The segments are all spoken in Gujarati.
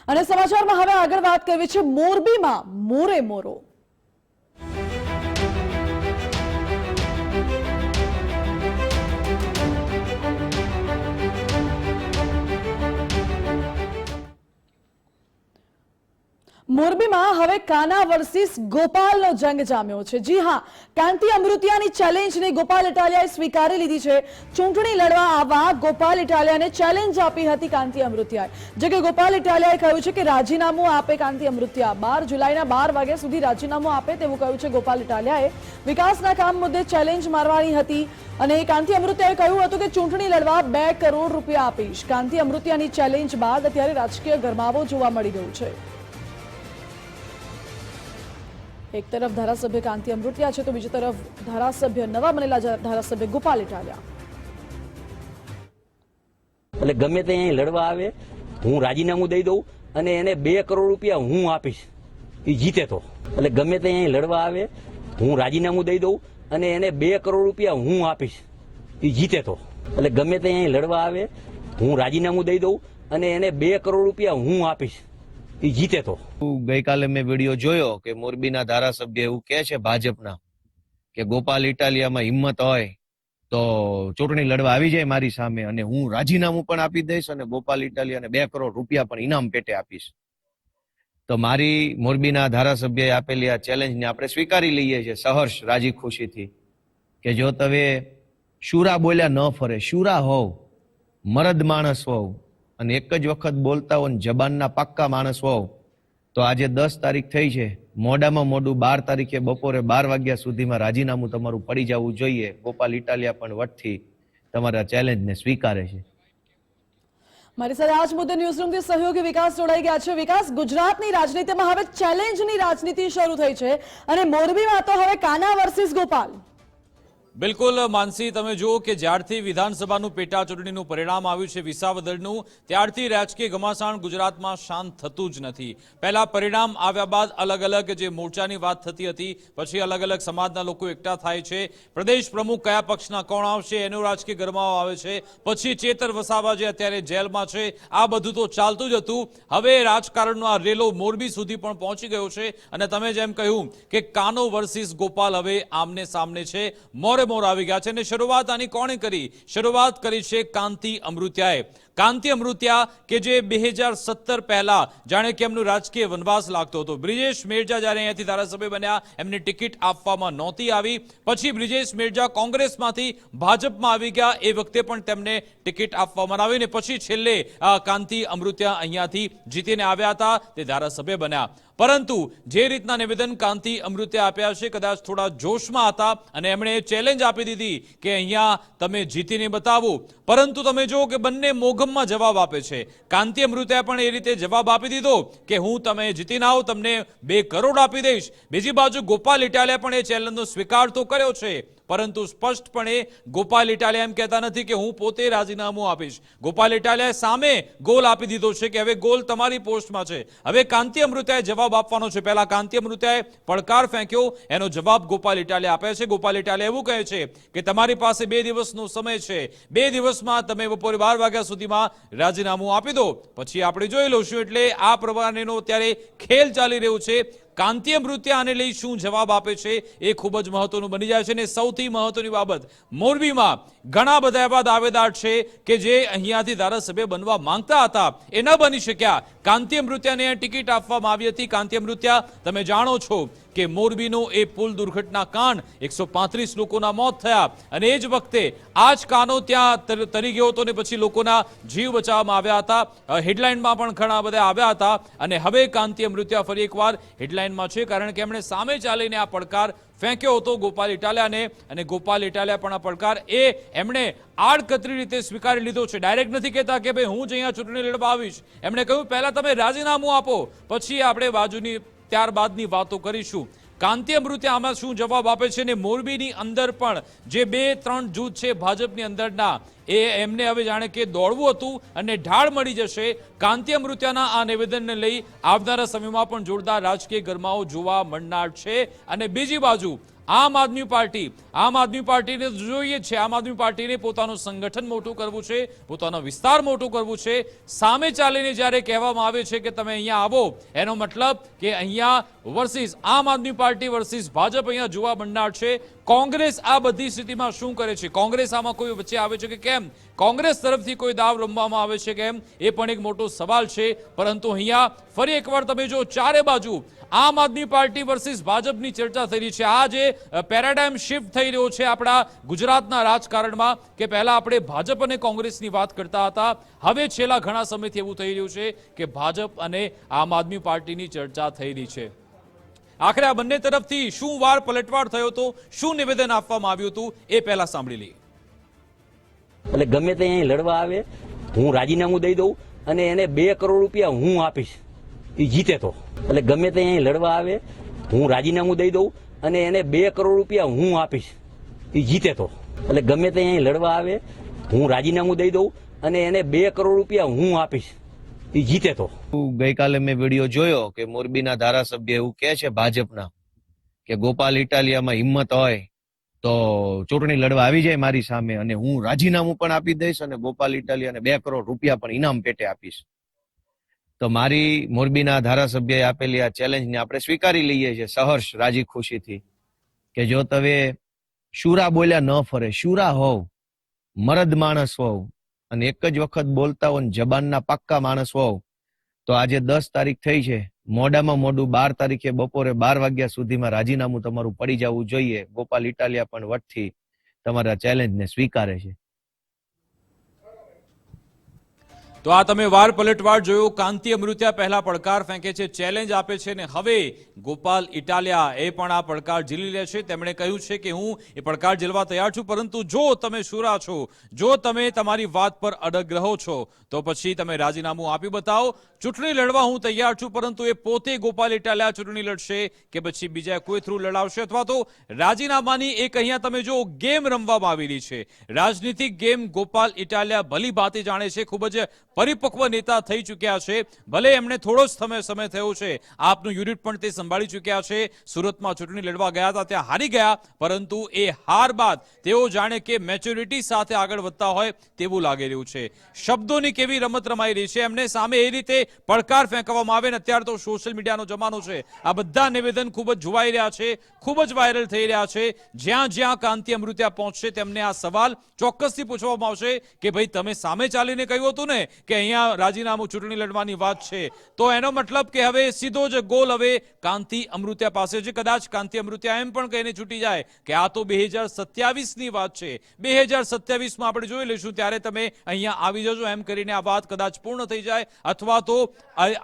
અને સમાચારમાં હવે આગળ વાત કરવી છે મોરબીમાં મોરે મોરો. મોરબીમાં હવે કાના વર્સિસ ગોપાલનો જંગ જામ્યો છે. જી હા, કાંતિ અમૃતિયાની ચેલેન્જને ગોપાલ ઇટાલિયાએ સ્વીકારી લીધી છે. ચૂંટણી લડવા આવવા ગોપાલ ઇટાલિયાને ચેલેન્જ આપી હતી કાંતિ અમૃતિયાએ. જે કે ગોપાલ ઇટાલિયાએ કહ્યું છે કે રાજીનામું આપે કાંતિ અમૃતિયા. 12 જુલાઈના 12 વાગ્યા સુધી રાજીનામું આપે તેવું કહ્યું છે ગોપાલ ઇટાલિયાએ. વિકાસના કામ મુદ્દે ચેલેન્જ મારવાની હતી અને કાંતિ અમૃતિયાએ કહ્યું હતું કે ચૂંટણી લડવા 2 કરોડ રૂપિયા આપીશ. કાંતિ અમૃતિયાની ચેલેન્જ બાદ અત્યારે રાજકીય ગરમાવો જોવા મળી રહ્યો છે. એક તરફ ધારાસભ્ય કાંતિ અમૃતિયા છે તો બીજી તરફ ધારાસભ્ય નવા બનેલા ધારાસભ્ય ગોપાલ ઇટાલિયા. એટલે ગમે તે અહીં લડવા આવે હું રાજીનામું દઈ દઉં અને એને 2 કરોડ રૂપિયા હું આપીશ એ જીતે તો. એટલે ગમે તે અહીં લડવા આવે હું રાજીનામું દઈ દઉં અને એને 2 કરોડ રૂપિયા હું આપીશ એ જીતે તો. એટલે ગમે તે અહીં લડવા આવે હું રાજીનામું દઈ દઉં અને એને 2 કરોડ રૂપિયા હું આપીશ એ જીતે તો. ગઈકાલે મેં વિડીયો જોયો કે મોરબીના ધારાસભ્ય એવું કહે છે ભાજપના કે ગોપાલ ઇટાલિયામાં હિંમત હોય તો ચૂંટણી લડવા આવી જાય મારી સામે અને હું રાજીનામું પણ આપી દઈશ અને ગોપાલ ઇટાલિયાને 2 કરોડ રૂપિયા પણ ઇનામ પેટે આપીશ. તો મારી મોરબીના ધારાસભ્યએ આપેલી આ ચેલેન્જને આપણે સ્વીકારી લઈએ છીએ સહર્ષ રાજી ખુશીથી કે જો તમે શુરા બોલ્યા ન ફરે, શુરા હોવ, મરદ માણસ હોવ અને એક જ વખત બોલતા હો જબાનના પાક્કા માણસ હોવ તો આજે 10 તારીખ થઈ છે, મોડામાં મોડું 12 તારીખે બપોરે 12 વાગ્યા સુધીમાં રાજીનામું તમારું પડી જવું જોઈએ. ગોપાલ ઇટાલિયા પણ વટથી તમારા ચેલેન્જને સ્વીકારે છે. મારી સાથે આજ મુદ્દે ન્યૂઝરૂમથી સહયોગી વિકાસ જોડાઈ ગયા છે. વિકાસ, ગુજરાતની રાજનીતિમાં હવે ચેલેન્જની રાજનીતિ શરૂ થઈ છે અને મોરબીમાં તો હવે કાના વર્સિસ ગોપાલ. બિલકુલ માનસી, તમે જુઓ કે જ્યારથી વિધાનસભાનું પેટા ચૂંટણીનું પરિણામ આવ્યું છે વિસાવદરનું, ત્યારથી રાજકીય ઘમાસાણ ગુજરાતમાં શાંત થતું જ નથી. પહેલા પરિણામ આવ્યા બાદ અલગ અલગ જે મોરચાની વાત થતી હતી, પછી અલગ અલગ સમાજના લોકો એકઠા થાય છે, પ્રદેશ પ્રમુખ કયા પક્ષના કોણ આવશે એનો રાજકીય ગરમાવો આવે છે, પછી ચેતર વસાવા જે અત્યારે જેલમાં છે, આ બધું તો ચાલતું જ હતું. હવે રાજકારણનો આ રેલો મોરબી સુધી પણ પહોંચી ગયો છે અને તમે જેમ કહ્યું કે કાનો વર્સિસ ગોપાલ હવે આમને સામને છે. મોર આવી ગયા છે અને શરૂઆત આની કોણે કરી? શરૂઆત કરી છે કાંતિ અમૃતિયાએ. કાંતિ અમૃતિયા કે જે 2017 પહેલા જાણે કે એમનું રાજકીય વનવાસ લાગતો હતો. બ્રિજેશ મેરજા જ્યારે અહીંયાથી ધારાસભ્ય બન્યા એમને ટિકિટ આપવામાં નહોતી આવી, પછી બ્રિજેશ મેરજા કોંગ્રેસમાંથી ભાજપમાં આવી ગયા, એ વખતે પણ તેમને ટિકિટ આપવામાં આવી ને પછી છેલ્લે કાંતિ અમૃતિયા અહીંયાથી જીતીને આવ્યા હતા, તે ધારાસભ્ય બન્યા. પરંતુ જે રીતના નિવેદન કાંતિ અમૃતિયા આપ્યા છે કદાચ થોડા જોશમાં હતા અને એમણે ચેલેન્જ આપી દીધી કે અહીંયા તમે જીતીને બતાવો. પરંતુ તમે જુઓ કે બંને મોગમમાં જવાબ આપે છે. કાંતિ અમૃતિયા પણ એ રીતે જવાબ આપી દીધો કે હું તમે જીતીને આવો તમને 2 કરોડ આપી દઈશ. બીજી બાજુ ગોપાલ ઇટાલિયા પણ એ ચેલેન્જનો સ્વીકાર તો કર્યો છે, પરંતુ સ્પષ્ટપણે ગોપાલ ઇટાલિયા એમ કહેતા નથી કે હું પોતે રાજીનામું આપીશ. ગોપાલ ઇટાલિયાએ સામે ગોલ આપી દીધો છે કે હવે ગોલ તમારી પોસ્ટમાં છે. હવે કાંતિ અમૃતિયાએ જવાબ આપવાનો છે. પહેલા કાંતિ અમૃતિયાએ પડકાર ફેંક્યો, એનો જવાબ ગોપાલ ઇટાલિયા આપે છે. ગોપાલ ઇટાલિયા એવું કહે છે કે તમારી પાસે 2 દિવસનો સમય છે, 2 દિવસમાં તમે બપોરે 12 વાગ્યા સુધીમાં રાજીનામું આપી દો, પછી આપણે જોઈ લઈશું. એટલે આ પ્રમાણેનો અત્યારે ખેલ ચાલી રહ્યો છે. કાંતિ અમૃતિયા આને લઈ શું જવાબ આપે છે એ ખૂબ જ મહત્વનું બની જાય છે. અને સૌથી મહત્વની બાબત, મોરબીમાં ઘણા બધા એવા દાવેદાર છે કે જે અહીંયાથી ધારાસભ્ય બનવા માંગતા હતા, એ ન બની શક્યા. કાંતિ અમૃતિયાને ટિકિટ આપવામાં આવી હતી. કાંતિ અમૃતિયા તમે જાણો છો કે મોરબીનો એ પુલ દુર્ઘટના કાંડ 135 લોકોના મોત થયા અને એ જ વખતે આ જ કાનો ત્યાં તરી ગયો હતો ને પછી લોકોના જીવ બચાવવામાં આવ્યા હતા. હેડલાઇનમાં પણ ઘણા બધા આવ્યા હતા અને હવે કાંતિ અમૃતિયા ફરી એકવાર હેડલાઇનમાં છે, કારણ કે એમણે સામે ચાલીને આ પડકાર ફેંક્યો હતો ગોપાલ ઇટાલિયાને અને ગોપાલ ઇટાલિયા પણ આ પડકાર એમણે આડકતરી રીતે સ્વીકારી લીધો છે. ડાયરેક્ટ નથી કહેતા કે ભાઈ હું જ અહીંયા ચૂંટણી લડવા આવીશ. એમણે કહ્યું પહેલા તમે રાજીનામું આપો, પછી આપણે બાજુની ત્યારબાદની વાતો કરીશું. કાંતિ અમૃતિયા આમાં શું જવાબ આપે છે ને મોરબીની અંદર પણ જે 2-3 જૂથ છે ભાજપની અંદરના, એમને હવે જાણે કે દોડવું હતું અને ઢાળ મળી જશે. કાંતિ અમૃતિયાના આ નિવેદનને લઈ આવનારા સમયમાં પણ જોરદાર રાજકીય ગરમાવો જોવા મળનાર છે. અને બીજી બાજુ આમ આદમી પાર્ટીને જોઈએ છે, આમ આદમી પાર્ટીને પોતાનું સંગઠન મોટું કરવું છે, પોતાનો વિસ્તાર મોટો કરવું છે. સામે ચાલીને જ્યારે કહેવામાં આવે છે કે તમે અહીંયા આવો, એનો મતલબ કે અહીંયા વર્સિસ આમ આદમી પાર્ટી વર્સિસ ભાજપ અહીંયા જોવા મળનાર છે. કોંગ્રેસ આ બધી સ્થિતિમાં શું કરે છે? કોંગ્રેસ આમાં કોઈ વચ્ચે આવે છે કે કેમ? કોંગ્રેસ તરફથી કોઈ દાવ રમવામાં આવે છે કેમ? એ પણ એક મોટો સવાલ છે. પરંતુ અહીંયા ફરી એકવાર તમે જો ચારે બાજુ આમ આદમી પાર્ટી વર્સિસ ભાજપની ચર્ચા થઈ રહી છે. આ જે પેરાડાઇમ શિફ્ટ થઈ રહ્યો છે આપણા ગુજરાતના રાજકારણમાં, કે પહેલા આપણે ભાજપ અને કોંગ્રેસની વાત કરતા હતા, હવે છેલ્લા ઘણા સમયથી એવું થઈ રહ્યું છે કે ભાજપ અને આમ આદમી પાર્ટીની ચર્ચા થઈ રહી છે. આખરે આ બંને તરફથી શું વાર પલટવાર થયો હતો, શું નિવેદન આપવામાં આવ્યું હતું, એ પહેલા સાંભળી લઈએ. એટલે ગમે તે અહીં લડવા આવે, હું રાજીનામું દઈ દઉં અને એને 2 કરોડ રૂપિયા હું આપીશ, એ જીતે તો. એટલે ગમે તે અહીં લડવા આવે, હું રાજીનામું દઈ દઉં અને એને 2 કરોડ રૂપિયા હું આપીશ, એ જીતે તો. એટલે ગમે તે અહીં લડવા આવે, હું રાજીનામું દઈ દઉં અને એને 2 કરોડ રૂપિયા હું આપીશ, એ જીતે તો. ગઈકાલે મેં વિડીયો જોયો કે મોરબીના ધારાસભ્ય એવું કહે છે ભાજપના કે ગોપાલ ઇટાલિયામાં હિંમત હોય તો ચૂંટણી લડવા આવી જાય મારી સામે અને હું રાજીનામું પણ આપી દઈશ અને ગોપાલ ઇટાલિયાને 2 કરોડ રૂપિયા પણ ઇનામ પેટે આપીશ. તો મારી મોરબીના ધારાસભ્યએ આપેલી આ ચેલેન્જને આપણે સ્વીકારી લઈએ છીએ સહર્ષ, રાજી ખુશીથી, કે જો તમે શુરા બોલ્યા ન ફરે, શુરા હોવ, મરદ માણસ હોવ અને એક જ વખત બોલતા હો, જબાનના પાક્કા માણસ હોવ, તો આજે 10 તારીખ થઈ છે, મોડામાં મોડું 12 તારીખે બપોરે 12 વાગ્યા સુધીમાં રાજીનામું તમારું પડી જવું જોઈએ. ગોપાલ ઇટાલિયા પણ વટથી તમારા ચેલેન્જને સ્વીકારે છે. તો આ તમે વાર પલટવાર જોયો. કાંતિ અમૃતિયા પહેલા પડકાર ફેંકે છે, ચેલેન્જ આપે છે, અને હવે ગોપાલ ઇટાલિયા એ પણ આ પડકાર ઝીલી લે છે. તેમણે કહ્યું છે કે હું એ પડકાર ઝીલવા તૈયાર છું, પરંતુ જો તમે શુરા છો, જો તમે તમારી વાત પર અડગ રહો છો, તો પછી તમે રાજીનામું આપી બતાવો. ચૂંટણી લડવા હું તૈયાર છું, પરંતુ એ પોતે ગોપાલ ઇટાલિયા ચૂંટણી લડશે કે પછી બીજા કોઈ થ્રુ લડાવશે, અથવા તો રાજીનામાની એક અહીંયા તમે જો ગેમ રમવામાં આવી રહી છે, રાજનીતિક ગેમ. ગોપાલ ઇટાલિયા ભલી ભાંતિ જાણે છે, ખૂબ જ પરિપક્વ નેતા થઈ ચૂક્યા છે. ભલે એમને થોડો જ સમય થયો છે, આપનું યુનિટ પણ તે સંભાળી ચૂક્યા છે. સુરતમાં ચૂંટણી લડવા ગયા હતા, ત્યાં હારી ગયા, પરંતુ એ હાર બાદ તેઓ જાણે કે મેચ્યોરિટી સાથે આગળ વધતા હોય તેવું લાગી રહ્યું છે. શબ્દોની કેવી રમત રમાઈ રહી છે, એમને સામે એ રીતે પડકાર ફેંકવામાં આવે ને અત્યારે તો સોશિયલ મીડિયાનો જમાનો છે, આ બધા નિવેદન ખૂબ જ જોવાઈ રહ્યા છે, ખૂબ જ વાયરલ થઈ રહ્યા છે. જ્યાં જ્યાં કાંતિ અમૃતિયા પહોંચશે તેમને આ સવાલ ચોક્કસથી પૂછવામાં આવશે કે ભાઈ તમે સામે ચાલીને કહ્યું હતું ને કે અહીંયા રાજીનામું ચૂંટણી લડવાની વાત છે, તો એનો મતલબ કે હવે સીધો જ ગોલ હવે કાંતિ અમૃતિયા પાસે છે. કદાચ કાંતિ અમૃતિયા એમ પણ કહીને છૂટી જાય કે આ તો 2027ની વાત છે, 2027માં આપણે જોઈ લઈશું, ત્યારે તમે અહીંયા આવી જજો, એમ કરીને આ વાત કદાચ પૂર્ણ થઈ જાય, અથવા તો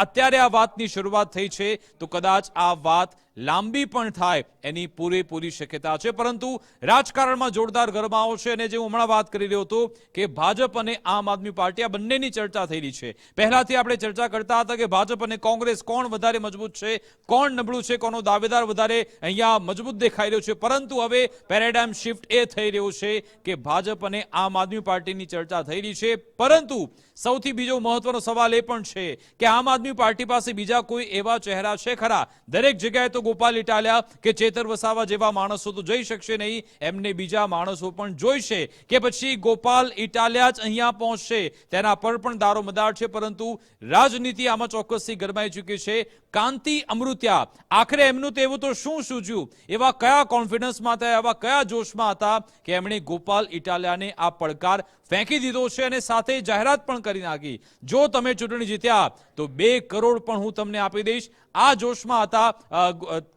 અત્યારે આ વાતની શરૂઆત થઈ છે તો કદાચ આ વાત લાંબી પણ થાય એની પૂરેપૂરી શક્યતા છે. પરંતુ રાજકારણમાં જોરદાર ગરમાવો છે, અને જે હું હમણાં વાત કરી રહ્યો હતો કે ભાજપ અને આમ આદમી પાર્ટી આ બંનેની ચર્ચા થઈ રહી છે. પહેલાથી આપણે ચર્ચા કરતા હતા કે ભાજપ અને કોંગ્રેસ કોણ વધારે મજબૂત છે, કોણ નબળું છે, કોનો દાવેદાર વધારે અહીંયા મજબૂત દેખાઈ રહ્યો છે. પરંતુ હવે પેરાડાઇમ શિફ્ટ એ થઈ રહ્યો છે કે ભાજપ અને આમ આદમી પાર્ટીની ચર્ચા થઈ રહી છે. પરંતુ સૌથી બીજો મહત્વનો સવાલ એ પણ છે કે આમ આદમી પાર્ટી પાસે બીજા કોઈ એવા ચહેરા છે ખરા? દરેક જગ્યાએ તો ગોપાલ ઇટાલિયા કે ચેતર વસાવા જેવા માણસો તો જઈ શકશે નહીં, એમને બીજા માણસો પણ જોઈશે, કે પછી ગોપાલ ઇટાલિયા જ અહીંયા પહોંચશે, તેના પર પણ દારો મદાર છે. પરંતુ રાજનીતિ આમાં ચોક્કસથી ગરમાઈ ચૂકી છે. કાંતિ અમૃતિયા આખરે એમનું તો એવું તો શું સૂઝ્યું, એવા કયા કોન્ફિડન્સમાં હતા, એવા કયા જોશમાં હતા કે એમણે ગોપાલ ઇટાલિયાને આ પડકાર ફેંકી દીધો છે અને સાથે જાહેરાત પણ કરી નાખી, જો તમે ચૂંટણી જીત્યા તો 2 કરોડ પણ હું તમને આપી દઈશ. આ જોશમાં હતા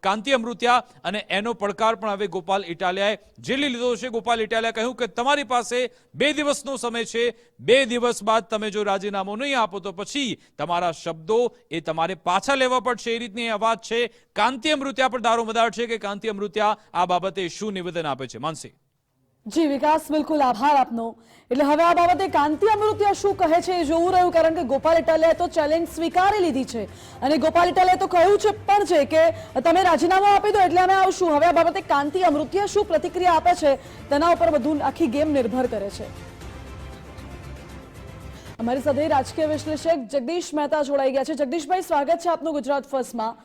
કાંતિ અમૃતિયા, અને એનો પડકાર પણ હવે ગોપાલ ઇટાલિયાએ ઝીલી લીધો છે. ગોપાલ ઇટાલિયાએ કહ્યું કે તમારી પાસે 2 દિવસનો સમય છે, 2 દિવસ બાદ તમે જો રાજીનામું નહીં આપો તો પછી તમારા શબ્દો એ તમારે પાછા લેવા પડશે, એ રીતની આ વાત છે. કાંતિ અમૃતિયા પર દારોમદાર છે કે કાંતિ અમૃતિયા આ બાબતે શું નિવેદન આપે છે. માનસી જી વિકાસ, બિલકુલ આભાર આપનો. એટલે હવે આ બાબતે કાંતિ અમૃતિયા શું કહે છે એ જોવું રહ્યું, કારણ કે ગોપાલ ઇટાલિયાએ તો ચેલેન્જ સ્વીકારી લીધી છે અને ગોપાલ ઇટાલિયાએ તો કહ્યું છે પણ છે કે તમે રાજીનામું આપી દો એટલે અમે આવશું. હવે આ બાબતે કાંતિ અમૃતિયા શું પ્રતિક્રિયા આપે છે તેના ઉપર બધું આખી ગેમ નિર્ભર કરે છે. અમારી સાથે રાજકીય વિશ્લેષક જગદીશ મહેતા જોડાઈ ગયા છે. જગદીશભાઈ, સ્વાગત છે આપનું ગુજરાત ફર્સ્ટમાં.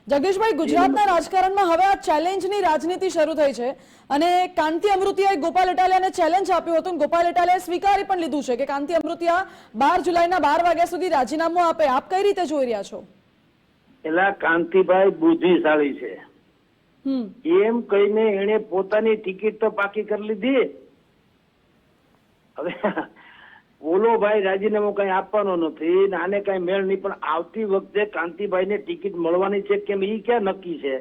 જગદીશભાઈ, ગુજરાતના રાજકારણમાં હવે આ ચેલેન્જની રાજનીતિ શરૂ થઈ છે અને કાંતિ અમૃતિયાએ ગોપાલ ઇટાલિયાને ચેલેન્જ આપ્યું હતું. ગોપાલ ઇટાલિયાએ સ્વીકારી પણ લીધું છે કે કાંતિ અમૃતિયા 12 જુલાઈના 12 વાગ્યા સુધી રાજીનામું આપે. આપ કઈ રીતે જોઈ રહ્યા છો? એલા કાંતિભાઈ બુદ્ધિશાળી છે. એમ કહીને એને પોતાની ટિકિટ તો પાકી કરી લીધી. હવે ઓલો ભાઈ રાજીનામું કઈ આપવાનો નથી ને આને કઈ મેળ નહીં, પણ આવતી વખતે કાંતિભાઈને ટિકિટ મળવાની છે કેમ એ ક્યાં નક્કી છે?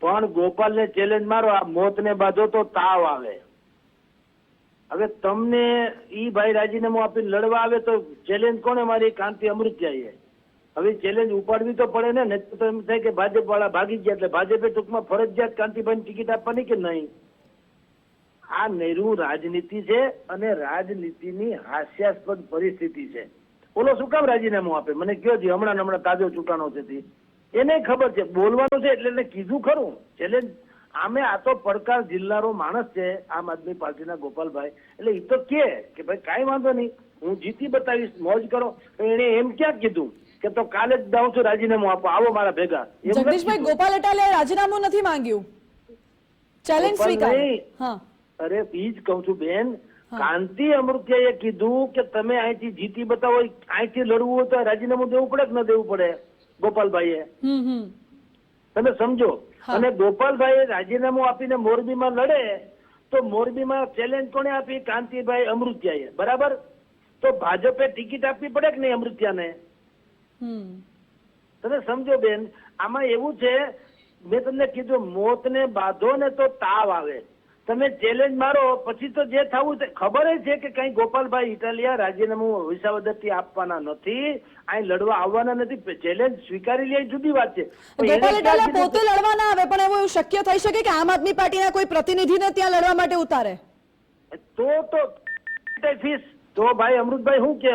પણ ગોપાલને ચેલેન્જ મારો, આ મોતને બાંધો તો તાવ આવે. હવે તમને ઈ ભાઈ રાજીનામું આપીને લડવા આવે તો ચેલેન્જ કોને મારી? કાંતિ અમૃતિયાએ. હવે ચેલેન્જ ઉપાડવી તો પડે ને, નહીં તો એમ થાય કે ભાજપ વાળા ભાગી ગયા એટલે ભાજપે ટૂંકમાં ફરજિયાત કાંતિભાઈને ટિકિટ આપવાની કે નહીં? આ નહેરુ રાજનીતિ છે અને રાજનીતિની હાસ્યાસ્પદ પરિસ્થિતિ છે. ઓલો શું કામ રાજીનામું આપે મને કયો છે? હમણાં તાજો ચૂંટાણો છે એને ખબર છે બોલવાનું છે એટલે એને કીધું ખરું. ચેલેન્જ આમે આ તો પડકાર જિલ્લાનો માણસ છે આમ આદમી પાર્ટીના ગોપાલભાઈ, એટલે એ તો કે ભાઈ કાંઈ વાંધો નહીં, હું જીતી બતાવીશ, મોજ કરો. એને એમ ક્યાં કીધું કે તો કાલે જ જાઉં છું રાજીનામું આપો, આવો મારા ભેગા? જગદીશભાઈ, ગોપાલ ઇટાલિયાએ રાજીનામું નથી માંગ્યું, ચેલેન્જ સ્વીકારી. હા, અરે ઈ જ કહું છું બેન, કાંતિ અમૃતિયાએ કીધું કે તમે અહીંથી જીતી બતાવો, અહીંથી લડવું હોય તો રાજીનામું દેવું પડે કે ન દેવું પડે? ગોપાલભાઈએ તમે સમજો. અને ગોપાલભાઈ રાજીનામું આપીને મોરબીમાં લડે તો મોરબીમાં ચેલેન્જ કોને આપી? કાંતિભાઈ અમૃતિયાએ. બરાબર, તો ભાજપે ટિકિટ આપવી પડે કે નહીં અમૃતિયાને? તમે સમજો બેન, આમાં એવું છે, મેં તમને કીધું મોતને બાંધો ને તો તાવ આવે. તમે ચેલેન્જ મારો પછી તો જે થવું છે ખબર છે કે કઈ ગોપાલભાઈ ઇટાલિયા રાજીનામું વિસાવદરથી આપવાના નથી, અહીં લડવા આવવાના નથી. ચેલેન્જ સ્વીકારી લે જુદી વાત છે. ગોપાલ ઇટાલિયા પોતે લડવા ના આવે, પણ એવું શક્ય થઈ શકે કે આમ આદમી પાર્ટીના કોઈ પ્રતિનિધિને ત્યાં લડવા માટે ઉતારે તો ભાઈ અમૃતભાઈ શું કે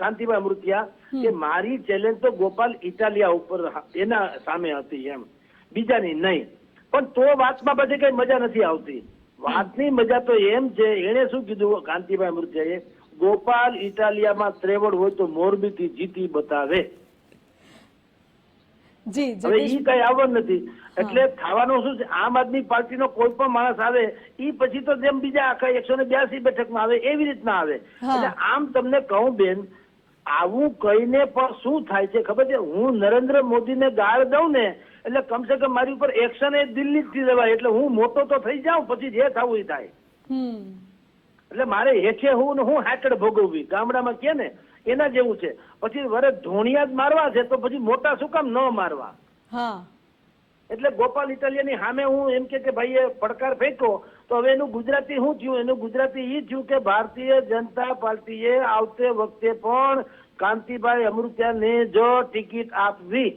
કાંતિભાઈ અમૃતિયા કે મારી ચેલેન્જ તો ગોપાલ ઇટાલિયા ઉપર એના સામે હતી એમ, બીજાની નહીં. પણ તો વાતમાં પછી કઈ મજા નથી આવતી. વાતની મજા તો એમ છે, એને શું કીધું કાંતિભાઈ અમૃતિયાએ? ગોપાલ ઇટાલિયામાં ત્રેવડ હોય તો મોરબીથી જીતી બતાવે. હવે ઈ કઈ આવવાનું નથી. એટલે થવાનું શું છે? આમ આદમી પાર્ટીનો કોઈ પણ માણસ આવે ઈ પછી તો જેમ બીજા આખા 182 બેઠકમાં આવે એવી રીતના આવે. એટલે આમ તમને કહું બેન, આવું કહીને પણ શું થાય છે ખબર છે? હું નરેન્દ્ર મોદીને ગાળ દઉં ને એટલે કમસે કમ મારી ઉપર એક્શન એ દિલ્હી થી લેવાય, એટલે હું મોટો તો થઈ જાઉં, પછી જે થવું એ થાય. એટલે મારે હેઠે હું હાકડ ભોગવવી, ગામડામાં કે ને એના જેવું છે. પછી વરે ધોણિયા જ મારવા છે તો પછી મોટા શું કામ ન મારવા? એટલે ગોપાલ ઇટાલિયાની સામે હું એમ કે ભાઈ એ પડકાર ફેંકો તો હવે એનું ગુજરાતી શું થયું? એનું ગુજરાતી એ થયું કે ભારતીય જનતા પાર્ટીએ આવતે વખતે પણ કાંતિભાઈ અમૃતિયાને જો ટિકિટ આપવી.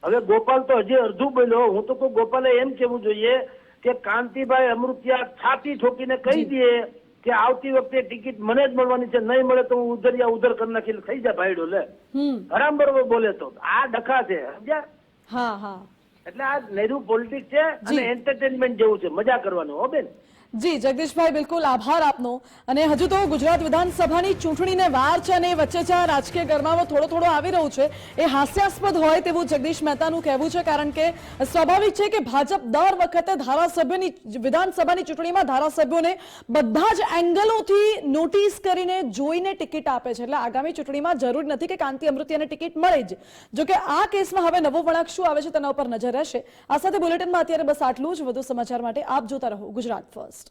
હવે ગોપાલ તો હજી અડધું બોલ્યો. હું તો કોઈ ગોપાલે એમ કેવું જોઈએ કે કાંતિભાઈ અમૃતિયા છાતી ઠોકીને કહી દે કે આવતી વખતે ટિકિટ મને જ મળવાની છે, નહીં મળે તો હું ઉધરિયા ઉધર કરી નાખી થઈ જાય ભાઈડો. લે હરામ બરોબર બોલે તો આ ડખા છે, સમજ્યા? એટલે આ નહેરુ પોલિટિક્સ છે અને એન્ટરટેનમેન્ટ જેવું છે, મજા કરવાનું. હો બેન. જી જગદીશભાઈ, બિલકુલ આભાર આપનો. અને હજુ તો ગુજરાત વિધાનસભાની ચૂંટણીને વાર છે અને વચ્ચે જે રાજકીય ગરમાવો થોડો આવી રહ્યું છે એ હાસ્યાસ્પદ હોય તેવું જગદીશ મહેતાનું કહેવું છે. કારણ કે સ્વાભાવિક છે કે ભાજપ દર વખતે ધારાસભ્યની વિધાનસભાની ચૂંટણીમાં ધારાસભ્યોને બધા જ એંગલોથી નોટિસ કરીને જોઈને ટિકિટ આપે છે. એટલે આગામી ચૂંટણીમાં જરૂર નથી કે કાંતિ અમૃતિયાને ટિકિટ મળે જ. જોકે આ કેસમાં હવે નવો વળાંક શું આવે છે તેના ઉપર નજર રહેશે. આ સાથે બુલેટિનમાં અત્યારે બસ આટલું જ. વધુ સમાચાર માટે આપ જોતા રહો ગુજરાત ફર્સ્ટ.